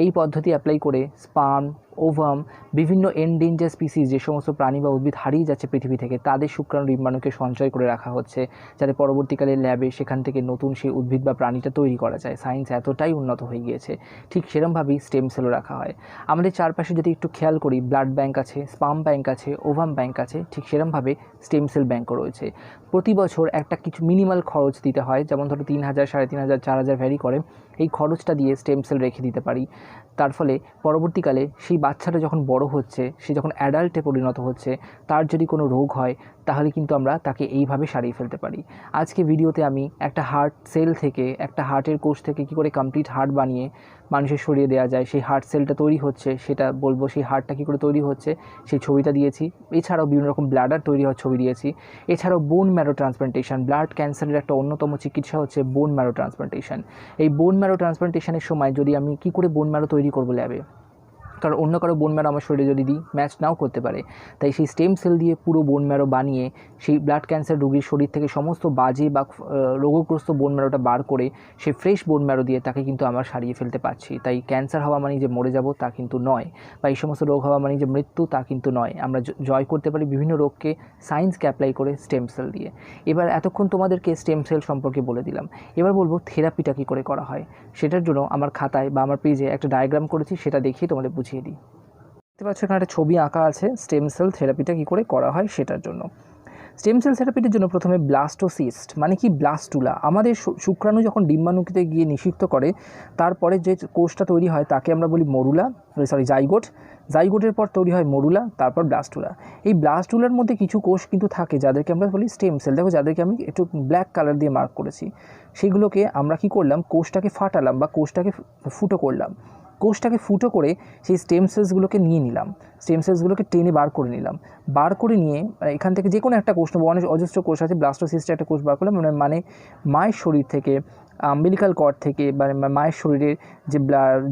এই পদ্ধতি অ্যাপ্লাই করে স্পার্ম, ওভাম, বিভিন্ন এন্ডেঞ্জার স্পিসিস, যে সমস্ত প্রাণী বা উদ্ভিদ হারিয়ে যাচ্ছে পৃথিবী থেকে, তাদের শুক্রাণু ডিম্বাণুকে সঞ্চয় করে রাখা হচ্ছে, যাতে পরবর্তীকালে ল্যাবে সেখান থেকে নতুন সেই উদ্ভিদ বা প্রাণীটা তৈরি করা যায়। সায়েন্স এতটাই উন্নত হয়ে গিয়েছে। ঠিক সেরকমভাবেই স্টেম সেলও রাখা হয়। আমাদের চারপাশে যদি একটু খেয়াল করি, ব্লাড ব্যাঙ্ক আছে, স্পার্ম ব্যাঙ্ক আছে, ওভাম ব্যাঙ্ক আছে, ঠিক সেরকমভাবে স্টেম সেল ব্যাঙ্কও রয়েছে। প্রতি বছর একটা কিছু মিনিমাল খরচ দিতে হয়, যেমন ধরো 3000, 3500, 4000 ভ্যারি করে। এই খরচটা দিয়ে স্টেম সেল রেখে দিতে পারি। তার ফলে পরবর্তীকালে সেই বাচ্চাটা যখন বড় হচ্ছে, সে যখন অ্যাডাল্টে পরিণত হচ্ছে, তার যদি কোনো রোগ হয়, তাহলে কিন্তু আমরা তাকে এইভাবে সারিয়ে ফেলতে পারি। আজকে ভিডিওতে আমি একটা হার্ট সেল থেকে, একটা হার্টের কোষ থেকে কী করে কমপ্লিট হার্ট বানিয়ে মানুষের শরীরে দেওয়া যায়, সেই হার্ট সেলটা তৈরি হচ্ছে সেটা বলবো, সেই হার্টটা কী করে তৈরি হচ্ছে সেই ছবিটা দিয়েছি। এছাড়াও বিভিন্ন রকম ব্লাডার তৈরি হওয়ার ছবি দিয়েছি। এছাড়াও বোন ম্যারো ট্রান্সপ্লান্টেশন, ব্লাড ক্যান্সারের একটা অন্যতম চিকিৎসা হচ্ছে বোন ম্যারো ট্রান্সপ্লান্টেশন। এই বোন ম্যারো ট্রান্সপ্লান্টেশনের সময় যদি আমি কী করে বোন ম্যারো তৈরি করবো ল্যাবে, কারণ অন্য কারো বোন ম্যারো আমার শরীরে যদি দিই ম্যাচ নাও করতে পারে, তাই সেই স্টেম সেল দিয়ে পুরো বোন ম্যারো বানিয়ে সেই ব্লাড ক্যান্সার রোগীর শরীর থেকে সমস্ত বাজে বা রোগগ্রস্ত বোন ম্যারোটা বার করে সেই ফ্রেশ বোন ম্যারো দিয়ে তাকে কিন্তু আমরা সারিয়ে ফেলতে পারছি। তাই ক্যান্সার হওয়া মানে যে মরে যাব তা কিন্তু নয়, বা এই সমস্ত রোগ হওয়া মানে যে মৃত্যু তা কিন্তু নয়। আমরা জয় করতে পারি বিভিন্ন রোগকে সায়েন্সকে অ্যাপ্লাই করে স্টেম সেল দিয়ে। এবার এতক্ষণ তোমাদেরকে স্টেম সেল সম্পর্কে বলে দিলাম, এবার বলবো থেরাপিটা কী করে করা হয়। সেটার জন্য আমার খাতায় বা আমার পেজে একটা ডায়াগ্রাম করেছি, সেটা দেখিয়ে তোমাদের বুঝিয়ে দিই। দেখতে পাচ্ছ এখানে একটা ছবি আঁকা আছে স্টেম সেল থেরাপিটা কী করে করা হয় সেটার জন্য। স্টেম সেল থেরাপিটির জন্য প্রথমে ব্লাস্টোসিস্ট মানে কি, ব্লাস্টুলা, আমাদের শুক্রাণু যখন ডিম্বাণুতে গিয়ে নিষিক্ত করে, তারপরে যে কোষটা তৈরি হয় তাকে আমরা বলি মরুলা, জাইগোট। জাইগোটের পর তৈরি হয় মরুলা, তারপর ব্লাস্টুলা। এই ব্লাস্টুলার মধ্যে কিছু কোষ কিন্তু থাকে যাদেরকে আমরা বলি স্টেম সেল। দেখো যাদেরকে আমি একটু ব্ল্যাক কালার দিয়ে মার্ক করেছি, সেগুলোকে আমরা কি করলাম, কোষটাকে ফাটালাম বা কোষটাকে ফুটো করলাম। কোষটাকে ফুটো করে সেই স্টেম সেলসগুলোকে নিয়ে নিলাম, স্টেম সেলসগুলোকে টেনে বার করে নিলাম। বার করে নিয়ে এখান থেকে যে কোনো একটা কোষ নেবো, অনেক অজস্র কোষ আছে, ব্লাস্টোসিস্টে একটা কোষ বার করলাম, মানে মায়ের শরীর থেকে, আম্বিলিকাল কর্ড থেকে, বা মায়ের শরীরের যে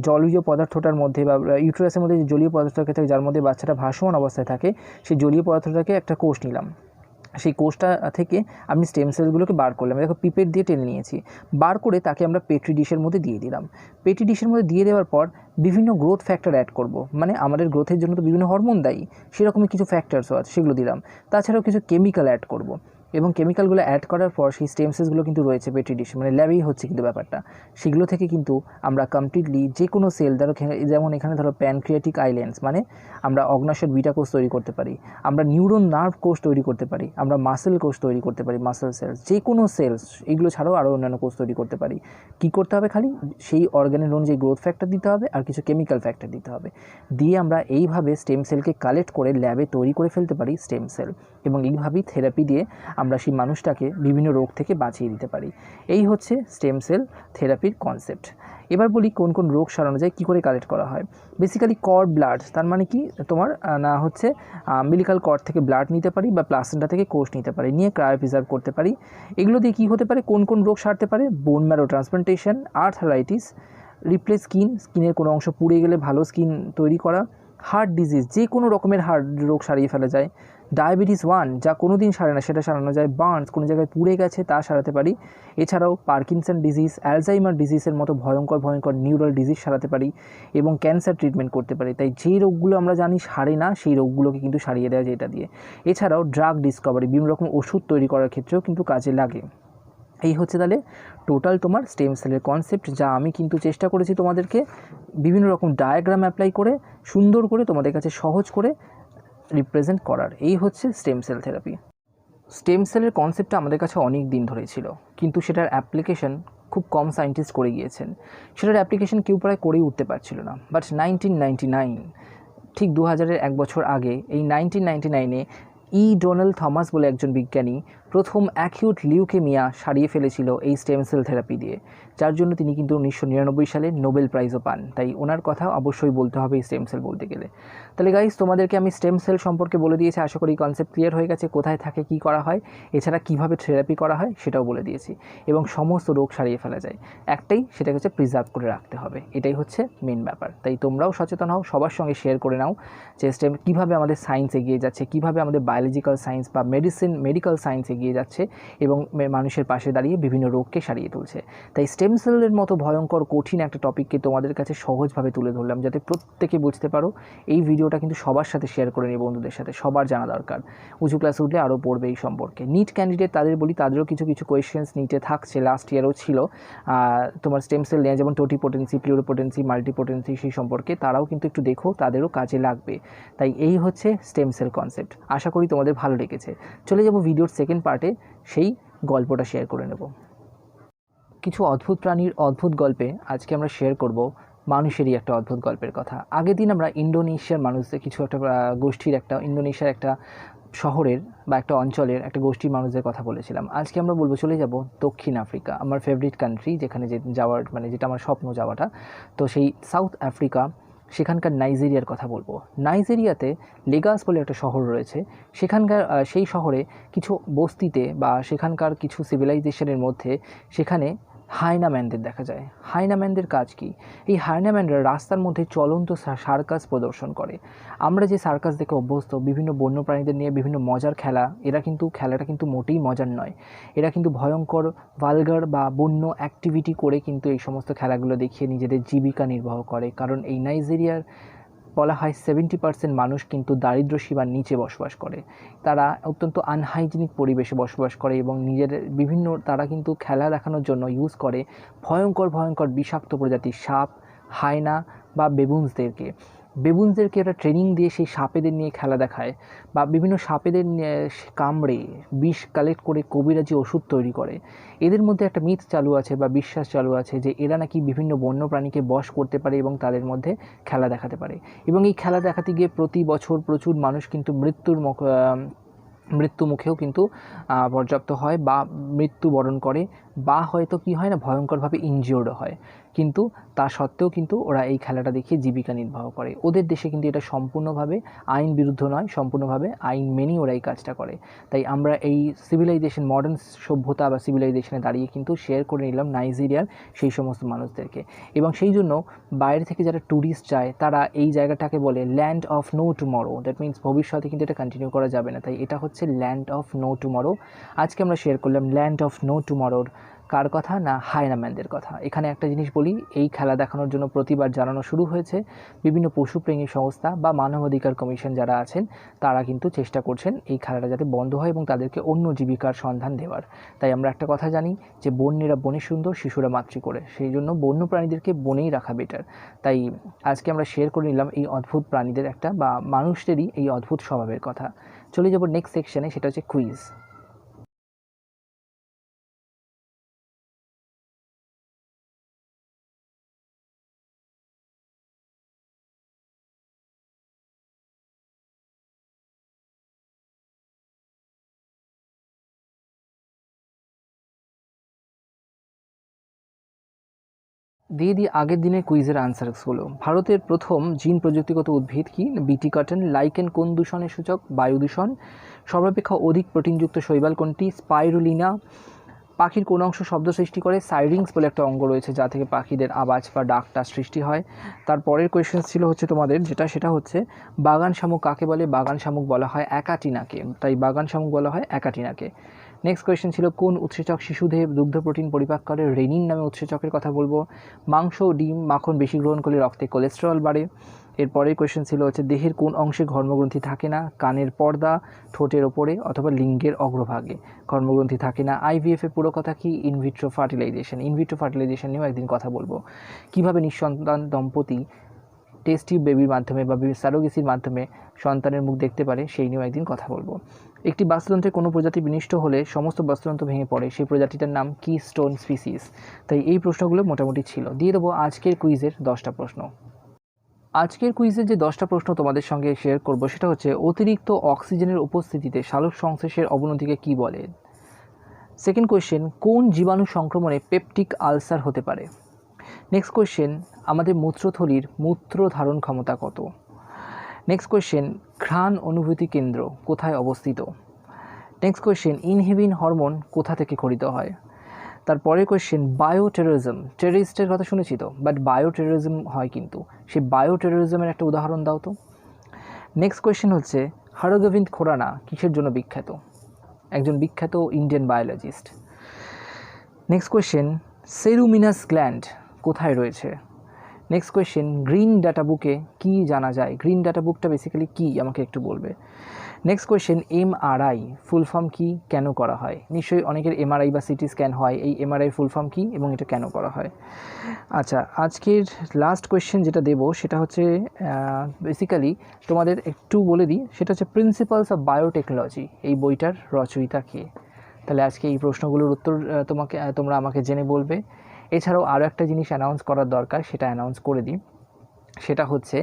জলীয় পদার্থটার মধ্যে বা ইউটেরাসের মধ্যে যে জলীয় পদার্থটাকে থাকে, যার মধ্যে বাচ্চাটা ভাসমান অবস্থায় থাকে, সেই জলীয় পদার্থটাকে একটা কোষ নিলাম। সেই কোষটা থেকে আমি স্টেম সেলগুলোকে বার করলাম, দেখো পিপেট দিয়ে টেনে নিয়েছি। বার করে তাকে আমরা পেট্রি ডিশের মধ্যে দিয়ে দিলাম। পেট্রি ডিশের মধ্যে দিয়ে দেওয়ার পর বিভিন্ন গ্রোথ ফ্যাক্টর অ্যাড করব, মানে আমাদের গ্রোথের জন্য তো বিভিন্ন হরমোন দায়ী, সেরকমই কিছু ফ্যাক্টরসও আছে, সেগুলো দিলাম। তাছাড়াও কিছু কেমিক্যাল অ্যাড করব, এবং কেমিক্যালগুলো অ্যাড করার পর সেই স্টেম সেলসগুলো কিন্তু রয়েছে পেট্রি ডিশে, মানে ল্যাবেই হচ্ছে কিন্তু ব্যাপারটা। সেগুলো থেকে কিন্তু আমরা কমপ্লিটলি যে কোনো সেল, ধরো যেমন এখানে ধরো প্যানক্রিয়াটিক আইল্যান্ডস, মানে আমরা অগ্নাশয়ের বিটা কোষ তৈরি করতে পারি, আমরা নিউরন নার্ভ কোষ তৈরি করতে পারি, আমরা মাসেল কোষ তৈরি করতে পারি, মাসেল সেলস, যে কোনো সেলস, এগুলো ছাড়াও আরও অন্যান্য কোষ তৈরি করতে পারি। কী করতে হবে, খালি সেই অর্গানের অনুযায়ী গ্রোথ ফ্যাক্টর দিতে হবে আর কিছু কেমিক্যাল ফ্যাক্টর দিতে হবে, দিয়ে আমরা এইভাবে স্টেম সেলকে কালেক্ট করে ল্যাবে তৈরি করে ফেলতে পারি স্টেম সেল। এবং এইভাবেই থেরাপি দিয়ে আমরা সেই মানুষটাকে বিভিন্ন রোগ থেকে বাঁচিয়ে দিতে পারি। এই হচ্ছে স্টেম সেল থেরাপির কনসেপ্ট। এবার বলি কোন কোন রোগ সারানো যায়, কী করে কালেক্ট করা হয়। বেসিক্যালি কর্ড ব্লাড, তার মানে কি তোমার না হচ্ছে অ্যাম্বিলিকাল কর্ড থেকে ব্লাড নিতে পারি বা প্লাসেন্টা থেকে কোষ নিতে পারি, নিয়ে ক্রায়ো প্রিজার্ভ করতে পারি। এগুলো দিয়ে কী হতে পারে, কোন কোন রোগ সারতে পারে, bone marrow transplantation, arthritis, replace স্কিনের কোনো অংশ পুড়ে গেলে ভালো স্কিন তৈরি করা, হার্ট ডিজিজ, যে কোনো রকমের হার্ট রোগ সারিয়ে ফেলা যায়, ডায়াবেটিস 1 যা কোনো দিন সারে না সেটা সারানো যায়, বার্নস কোনো জায়গায় পুড়ে গেছে তা সারাতে পারি। এছাড়াও পার্কিনসন ডিজিজ, অ্যালজাইমার ডিজিজের মতো ভয়ঙ্কর ভয়ঙ্কর নিউরাল ডিজিজ সারাতে পারি এবং ক্যান্সার ট্রিটমেন্ট করতে পারি। তাই যেই রোগগুলো আমরা জানি সারে না সেই রোগগুলোকে কিন্তু সারিয়ে দেওয়া যায় এটা দিয়ে। এছাড়াও ড্রাগ ডিসকভারি, বিভিন্ন রকম ওষুধ তৈরি করার ক্ষেত্রেও কিন্তু কাজে লাগে। এই হচ্ছে তাহলে টোটাল তোমার স্টেম সেলের কনসেপ্ট, যা আমি কিন্তু চেষ্টা করেছি তোমাদেরকে বিভিন্ন রকম ডায়াগ্রাম অ্যাপ্লাই করে সুন্দর করে তোমাদের কাছে সহজ করে রিপ্রেজেন্ট করার। এই হচ্ছে স্টেম সেল থেরাপি। স্টেম সেলের কনসেপ্টটা আমাদের কাছে অনেক দিন ধরেই ছিল, কিন্তু সেটার অ্যাপ্লিকেশন খুব কম সায়েন্টিস্ট করে গিয়েছেন। সেটার অ্যাপ্লিকেশন কেউ প্রায় করেই উঠতে পারছিল না। বাট 1999, ঠিক 2000-এর এক বছর আগে, এই 1999-এ ডোনাল্ড থমাস বলে একজন বিজ্ঞানী প্রথম অ্যাকিউট লিউকেমিয়া সারিয়ে ফেলেছিল এই স্টেম সেল থেরাপি দিয়ে, যার জন্য তিনি কিন্তু 1999 সালে নোবেল প্রাইজও পান। তাই ওনার কথা অবশ্যই বলতে হবে এই স্টেম সেল বলতে গেলে। তাহলে গাইস, তোমাদেরকে আমি স্টেম সেল সম্পর্কে বলে দিয়েছি, আশা করি কনসেপ্ট ক্লিয়ার হয়ে গেছে, কোথায় থাকে, কী করা হয়, এছাড়া কীভাবে থেরাপি করা হয় সেটাও বলে দিয়েছি, এবং সমস্ত রোগ সারিয়ে ফেলা যায়। একটাই, সেটা হচ্ছে প্রিজার্ভ করে রাখতে হবে, এটাই হচ্ছে মেন ব্যাপার। তাই তোমরাও সচেতন হও, সবার সঙ্গে শেয়ার করে নাও যে স্টেম কীভাবে আমাদের সায়েন্স এগিয়ে যাচ্ছে, কীভাবে আমাদের বায়োলজিক্যাল সায়েন্স বা মেডিকেল সায়েন্স এগিয়ে যাচ্ছে এবং মানুষের পাশে দাঁড়িয়ে বিভিন্ন রোগকে সারিয়ে তুলছে। তাই স্টেম সেলের মতো ভয়ঙ্কর কঠিন একটা টপিককে তোমাদের কাছে সহজভাবে তুলে ধরলাম, যাতে প্রত্যেকে বুঝতে পারো। এই ভিডিওটা কিন্তু সবার সাথে শেয়ার করে নিই, বন্ধুদের সাথে, সবার জানা দরকার। উঁচু ক্লাসে উঠলে আরও পড়বে এই সম্পর্কে। নিট ক্যান্ডিডেট তাদের বলি, তাদেরও কিছু কিছু কোয়েশ্চেন্স নিটে থাকছে, লাস্ট ইয়ারও ছিল তোমার স্টেম সেল নিয়ে, যেমন টোটিপোটেন্সি, প্লিউরিপোটেন্সি, মাল্টিপোটেন্সি, সেই সম্পর্কে তারাও কিন্তু একটু দেখো, তাদেরও কাজে লাগবে। তাই এই হচ্ছে স্টেম সেল কনসেপ্ট। আশা করি তোমাদের ভালো লেগেছে। চলে যাব ভিডিওর সেকেন্ড পার্টে, সেই গল্পটা শেয়ার করে নেব। কিছু অদ্ভুত প্রাণীর অদ্ভুত গল্পে আজকে আমরা শেয়ার করব মানুষেরই একটা অদ্ভুত গল্পের কথা। আগের দিন আমরা ইন্দোনেশিয়ার মানুষদের কিছু একটা গোষ্ঠীর, একটা ইন্দোনেশিয়ার একটা শহরের বা একটা অঞ্চলের একটা গোষ্ঠীর মানুষদের কথা বলেছিলাম। আজকে আমরা বলবো, চলে যাব দক্ষিণ আফ্রিকা, আমার ফেভারিট কান্ট্রি, যেখানে যাওয়ার মানে যেটা আমার স্বপ্ন যাওয়াটা। তো সেই সাউথ আফ্রিকা, সেখানকার নাইজেরিয়ার কথা বলবো। নাইজেরিয়াতে লেগাস বলে একটা শহর রয়েছে। সেখানকার সেই শহরে কিছু বস্তিতে বা সেখানকার কিছু সিভিলাইজেশনের মধ্যে সেখানে হায়নাম্যানদের দেখা যায়। হায়নাম্যানদের কাজ কি? এই হায়নাম্যানরা রাস্তার মধ্যে চলন্ত সার্কাস প্রদর্শন করে। আমরা যে সার্কাস দেখে অভ্যস্ত, বিভিন্ন বন্য প্রাণীদের নিয়ে বিভিন্ন মজার খেলা, খেলাটা কিন্তু মোটেই মজার নয়। এরা কিন্তু ভয়ঙ্কর ভালগার বা বন্য অ্যাক্টিভিটি করে কিন্তু এই সমস্ত খেলাগুলো দেখিয়ে নিজেদের জীবিকা নির্বাহ করে। কারণ এই নাইজেরিয়ার বলা হয় 70% মানুষ কিন্তু দারিদ্র্য সীমার নিচে বসবাস করে। তারা অত্যন্ত আনহাইজিনিক পরিবেশে বসবাস করে এবং তারা কিন্তু খেলা দেখানোর জন্য ইউজ করে ভয়ঙ্কর ভয়ঙ্কর বিষাক্ত প্রজাতির সাপ, হায়না বা বেবুন্সদেরকে একটা ট্রেনিং দিয়ে সেই সাপেদের নিয়ে খেলা দেখায়, বা বিভিন্ন সাপেদের কামড়ে বিষ কালেক্ট করে কবিরাজি ওষুধ তৈরি করে। এদের মধ্যে একটা মিথ চালু আছে বা বিশ্বাস চালু আছে যে এরা নাকি বিভিন্ন বন্য প্রাণীকে বশ করতে পারে এবং তাদের মধ্যে খেলা দেখাতে পারে। এবং এই খেলা দেখাতে গিয়ে প্রতি বছর প্রচুর মানুষ কিন্তু মৃত্যু মুখেও কিন্তু পর্যাপ্ত হয় বা মৃত্যুবরণ করে, বা হয়তো কি হয় না, ভয়ঙ্করভাবে ইনজিওর্ডও হয়। কিন্তু তা সত্ত্বেও কিন্তু ওরা এই খেলাটা দেখিয়ে জীবিকা নির্বাহ করে। ওদের দেশে কিন্তু এটা সম্পূর্ণভাবে আইন বিরুদ্ধ নয়, সম্পূর্ণভাবে আইন মেনেই ওরা এই কাজটা করে। তাই আমরা এই সিভিলাইজেশন, মডার্ন সভ্যতা বা সিভিলাইজেশনে দাঁড়িয়ে কিন্তু শেয়ার করে নিলাম নাইজেরিয়ার সেই সমস্ত মানুষদেরকে। এবং সেই জন্য বাইরে থেকে যারা ট্যুরিস্ট যায়, তারা এই জায়গাটাকে বলে land of no tomorrow. That means ভবিষ্যতে কিন্তু এটা কন্টিনিউ করা যাবে না। তাই এটা হচ্ছে ল্যান্ড অফ নো টুমরো। আজকে আমরা শেয়ার করলাম ল্যান্ড অফ নো টুমরোর কার কথা না, হায়নাম্যানদের কথা। এখানে একটা জিনিস বলি, এই খেলা দেখানোর জন্য প্রতিবাদ জানানো শুরু হয়েছে। বিভিন্ন পশুপ্রেমী সংস্থা বা মানবাধিকার কমিশন যারা আছেন, তারা কিন্তু চেষ্টা করছেন এই খেলাটা যাতে বন্ধ হয় এবং তাদেরকে অন্য জীবিকার সন্ধান দেওয়ার। তাই আমরা একটা কথা জানি যে বন্যেরা বনে সুন্দর, শিশুরা মাতৃ করে। সেই জন্য বন্য প্রাণীদেরকে বনেই রাখা বেটার। তাই আজকে আমরা শেয়ার করে নিলাম এই অদ্ভুত প্রাণীদের একটা বা মানুষদেরই এই অদ্ভুত স্বভাবের কথা। চলে যাব নেক্সট সেকশনে, সেটা হচ্ছে কুইজ। দিয়ে দিই আগের দিনের কুইজের আনসারসগুলো। ভারতের প্রথম জিন প্রযুক্তিগত উদ্ভিদ কি? বিটি কটন। লাইকেন কোন দূষণের সূচক? বায়ু দূষণ। সর্বাপেক্ষা অধিক প্রোটিনযুক্ত শৈবাল কোনটি? স্পাইরুলিনা। পাখির কোন অংশ শব্দ সৃষ্টি করে? সাইরিংস বলে একটা অঙ্গ রয়েছে যা থেকে পাখিদের আওয়াজ বা ডাকটা সৃষ্টি হয়। তারপরের কোয়েশ্চেন ছিল হচ্ছে তোমাদের সেটা হচ্ছে বাগান শামুক কাকে বলে? বাগান শামুক বলা হয় অ্যাকাটিনাকে, তাই বাগান শামুক বলা হয় অ্যাকাটিনাকে। নেক্সট কোয়েশ্চেন ছিল কোন উৎসেচক শিশুদেহে দুগ্ধ প্রোটিন পরিপাক করে? রেনিন নামে উৎসেচকের কথা বলবো। মাংস, ডিম, মাখন বেশি গ্রহণ করলে রক্তে কোলেস্টেরল বাড়ে। এরপরের কোয়েশ্চেন ছিল হচ্ছে দেহের কোন অংশে ঘর্মগ্রন্থি থাকে না? কানের পর্দা, ঠোঁটের ওপরে অথবা লিঙ্গের অগ্রভাগে ঘর্মগ্রন্থি থাকে না। আইভিএফ এর পুরো কথা কি? In vitro fertilisation. ইনভিট্রো ফার্টিলাইজেশন নিয়েও একদিন কথা বলবো। কিভাবে নিঃসন্তান দম্পতি টেস্ট টিউব বেবির মাধ্যমে বা সারোগেসির মাধ্যমে সন্তানের মুখ দেখতে পারে সেই নিয়েও একদিন কথা বলবো। একটি বাস্তুতন্ত্রের কোনো প্রজাতি বিনষ্ট হলে সমস্ত বাস্তুতন্ত্র ভেঙে পড়ে, সেই প্রজাতিটার নাম কি? Stone species. তাই এই প্রশ্নগুলো মোটামুটি ছিল। দিয়ে দেবো আজকের কুইজের 10টা প্রশ্ন। আজকের কুইজের যে 10টা প্রশ্ন তোমাদের সঙ্গে শেয়ার করব সেটা হচ্ছে অতিরিক্ত অক্সিজেনের উপস্থিতিতে সালোক সংশ্লেষের অবনতিকে কি বলে? সেকেন্ড কোয়েশ্চেন, কোন জীবাণু সংক্রমণে পেপটিক আলসার হতে পারে? নেক্সট কোয়েশ্চেন, আমাদের মূত্রথলির মূত্র ধারণ ক্ষমতা কত? নেক্সট কোয়েশ্চেন, ঘ্রাণ অনুভূতি কেন্দ্র কোথায় অবস্থিত? নেক্সট কোয়েশ্চেন, ইনহিবিন হরমোন কোথা থেকে খরিত হয়? তারপরের কোয়েশ্চেন, বায়ো টেরোরিজম। টেররিস্টের কথা শুনেছি তো, বাট বায়ো টেরোরিজম হয় কিন্তু, সেই বায়ো টেরোরিজমের একটা উদাহরণ দাও তো। নেক্সট কোয়েশ্চেন হচ্ছে হরগোবিন্দ খোরানা কিসের জন্য বিখ্যাত? একজন বিখ্যাত Indian biologist. Next question, ceruminous gland কোথায় রয়েছে? নেক্সট কোয়েশ্চেন, গ্রিন ডাটা বুকে কী জানা যায়? গ্রিন ডাটা বুকটা বেসিক্যালি কী আমাকে একটু বলবে। Next question, MRI full form কী, কেন করা হয়? নিশ্চয়ই অনেকের এমআরআই বা সিটি স্ক্যান হয়, এই এমআরআই ফুল ফর্ম কী এবং এটা কেন করা হয়? আচ্ছা, আজকের লাস্ট কোয়েশ্চেন যেটা দেবো সেটা হচ্ছে বেসিক্যালি তোমাদের একটু বলে দিই, সেটা হচ্ছে প্রিন্সিপালস অফ বায়োটেকনোলজি, এই বইটার রচয়িতা কে? তাহলে আজকে এই প্রশ্নগুলোর উত্তর তোমরা আমাকে জেনে বলবে। এছাড়াও আরও একটা জিনিস অ্যানাউন্স করার দরকার, সেটা অ্যানাউন্স করে দিই। সেটা হচ্ছে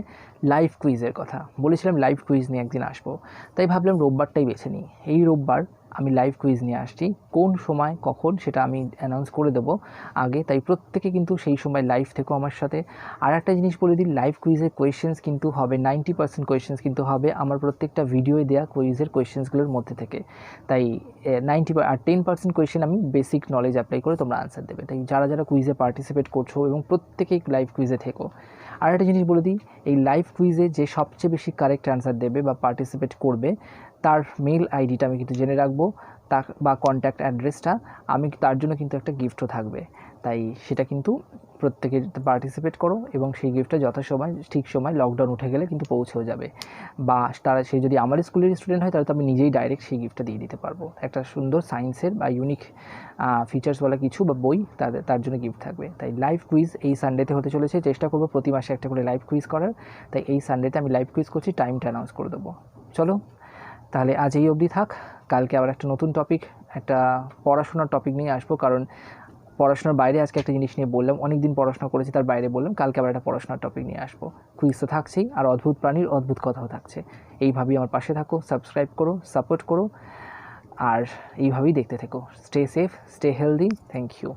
লাইভ কুইজের কথা। বলেছিলাম লাইভ কুইজ নিয়ে একদিন আসবো, তাই ভাবলাম রোববারটাই বেছে নিই। এই রোববার আমি লাইভ কুইজ নিয়ে আসছি। কোন সময় কখন সেটা আমি অ্যানাউন্স করে দেবো আগে, তাই প্রত্যেকে কিন্তু সেই সময় লাইভ থেকেও আমার সাথে। আর একটা জিনিস বলে দিই, লাইভ কুইজের কোয়েশ্চেন্স কিন্তু হবে 90% কোয়েশ্চেন্স কিন্তু হবে আমার প্রত্যেকটা ভিডিওয়ে দেওয়া কুইজের কোয়েশ্চেন্সগুলোর মধ্যে থেকে। তাই 90 আর 10% কোয়েশ্চেন আমি বেসিক নলেজ অ্যাপ্লাই করে তোমরা আনসার দেবে। তাই যারা যারা কুইজে পার্টিসিপেট করছো এবং প্রত্যেকেই লাইভ কুইজে থেকো। আর একটা জিনিস বলে দিই, এই লাইভ কুইজে যে সবচেয়ে বেশি কারেক্ট অ্যান্সার দেবে বা পার্টিসিপেট করবে তার মেল আইডিটা আমি কিন্তু জেনে রাখবো, তা বা কন্ট্যাক্ট অ্যাড্রেসটা, আমি তার জন্য কিন্তু একটা গিফটও থাকবে। তাই সেটা কিন্তু প্রত্যেকে পার্টিসিপেট করো এবং সেই গিফটটা যথাসময় ঠিক সময় লকডাউন উঠে গেলে কিন্তু পৌঁছেও যাবে। বা তারা সে যদি আমার স্কুলের স্টুডেন্ট হয় তাহলে তো আমি নিজেই ডাইরেক্ট সেই গিফটটা দিয়ে দিতে পারবো। একটা সুন্দর সায়েন্সের বা ইউনিক ফিচার্সওয়ালা কিছু বা বই তার জন্য গিফট থাকবে। তাই লাইভ কুইজ এই সানডেতে হতে চলেছে, চেষ্টা করবো প্রতি মাসে একটা করে লাইভ কুইজ করার। তাই এই সানডেতে আমি লাইভ কুইজ করছি, টাইমটা অ্যানাউন্স করে দেবো। চলো তাহলে আজ এই অবধি থাক, কালকে আবার একটা নতুন টপিক, একটা পড়াশোনার টপিক নিয়ে আসবো। কারণ পড়াশোনার বাইরে আজকে একটা জিনিস নিয়ে বললাম, অনেক দিন পড়াশোনা করেছি তার বাইরে বললাম, কালকে আবার একটা পড়াশোনার টপিক নিয়ে আসবো। কুইজ তো থাকছেই, আর অদ্ভুত প্রাণীর অদ্ভুত কথাও থাকছে। এইভাবেই আমার পাশে থাকো, সাবস্ক্রাইব করো, সাপোর্ট করো, আর এইভাবেই দেখতে থেকো। Stay safe, stay healthy. Thank you.